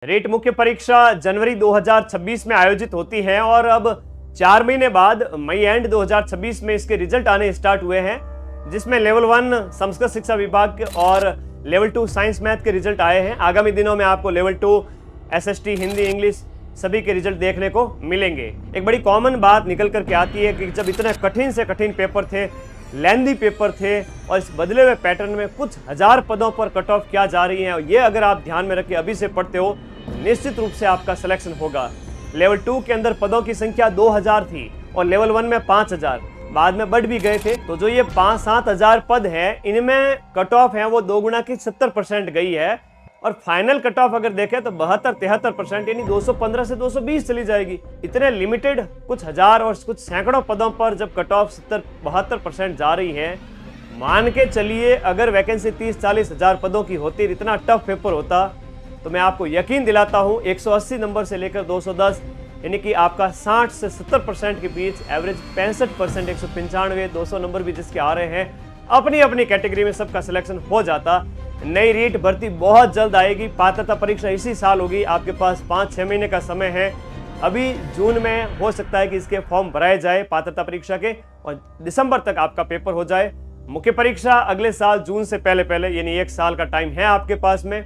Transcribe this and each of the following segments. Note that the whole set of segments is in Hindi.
रेट मुख्य परीक्षा जनवरी 2026 में आयोजित होती है और अब 4 महीने बाद मई एंड 2026 में इसके रिजल्ट आने स्टार्ट हुए हैं, जिसमें लेवल 1 संस्कृत शिक्षा विभाग के और लेवल 2 साइंस मैथ के रिजल्ट आए हैं। आगामी दिनों में आपको लेवल 2 एसएसटी हिंदी इंग्लिश सभी के रिजल्ट देखने को मिलेंगे। एक बड़ी कॉमन बात निकल कर के आती है कि जब इतने कठिन से कठिन पेपर थे, लेंदी पेपर थे और इस बदले हुए पैटर्न में कुछ हजार पदों पर कट ऑफ क्या जा रही है, ये अगर आप ध्यान में रखिए अभी से पढ़ते हो, निश्चित रूप से आपका सिलेक्शन होगा। लेवल 2 के अंदर पदों की संख्या 2000 थी और लेवल 1 में 5000, बाद में बढ़ भी गए थे। तो जो ये 5-7 हजार पद है, इनमें कट ऑफ है वो 2 गुना की 70% गई है और फाइनल कट ऑफ अगर देखें तो 72-73% यानी 215 से 220 चली जाएगी। इतने लिमिटेड कुछ हजार और कुछ सैकड़ों पदों पर जब कट ऑफ 70-72% जा रही है, मान के चलिए अगर वैकेंसी 30-40 हजार पदों की होती, इतना टफ पेपर होता, तो मैं आपको यकीन दिलाता हूं 180 नंबर से लेकर 210 यानी कि आपका 60 से 70% के बीच एवरेज 65%, 195, 200 नंबर भी जिसके आ रहे हैं, अपनी अपनी कैटेगरी में सबका सिलेक्शन हो जाता। नई रीट भर्ती बहुत जल्द आएगी। पात्रता परीक्षा इसी साल होगी। आपके पास 5-6 महीने का समय है। अभी जून में हो सकता है कि इसके फॉर्म भराए जाए पात्रता परीक्षा के और दिसंबर तक आपका पेपर हो जाए। मुख्य परीक्षा अगले साल जून से पहले पहले यानी 1 साल का टाइम है आपके पास में।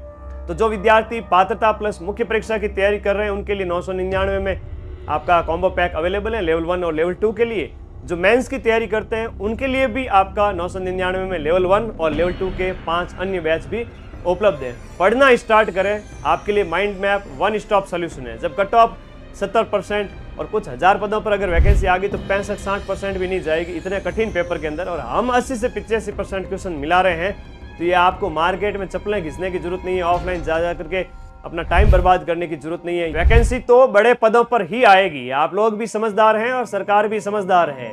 तो जो विद्यार्थी पात्रता प्लस मुख्य परीक्षा की तैयारी कर रहे हैं, उनके लिए 999 में आपका कॉम्बो पैक अवेलेबल है लेवल 1 और लेवल 2 के लिए। जो मेंस की तैयारी करते हैं उनके लिए भी आपका 999 में लेवल 1 और लेवल 2 के 5 अन्य बैच भी उपलब्ध है। पढ़ना स्टार्ट करें, आपके लिए mind map one stop solution है। जब कट ऑफ 70% और कुछ हजार पदों पर अगर वैकेंसी आ गई तो 65-60% भी नहीं जाएगी इतने कठिन पेपर के अंदर, और हम 80 से 85% क्वेश्चन मिला रहे हैं। तो ये आपको मार्केट में चप्पलें घिसने की जरूरत नहीं है, ऑफलाइन जा करके अपना टाइम बर्बाद करने की जरूरत नहीं है। वैकेंसी तो बड़े पदों पर ही आएगी। आप लोग भी समझदार हैं और सरकार भी समझदार है।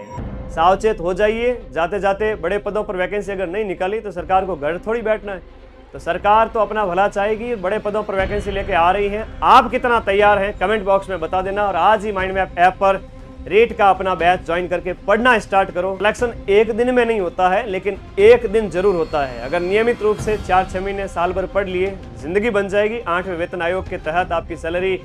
सावचेत हो जाइए। जाते जाते बड़े पदों पर वैकेंसी अगर नहीं निकाली तो सरकार को घर थोड़ी बैठना है। तो सरकार तो अपना भला चाहेगी, बड़े पदों पर वैकेंसी लेके आ रही है। आप कितना तैयार हैं कमेंट बॉक्स में बता देना और आज ही माइंड मैप ऐप पर रेट का अपना बैच ज्वाइन करके पढ़ना स्टार्ट करो। सिलेक्शन एक दिन में नहीं होता है, लेकिन एक दिन जरूर होता है। अगर नियमित रूप से 4-6 महीने साल भर पढ़ लिए, जिंदगी बन जाएगी। 8वें वेतन आयोग के तहत आपकी सैलरी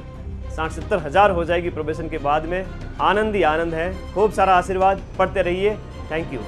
60-70 हजार हो जाएगी प्रोबेशन के बाद में। आनंद ही आनंद है। खूब सारा आशीर्वाद, पढ़ते रहिए। Thank you.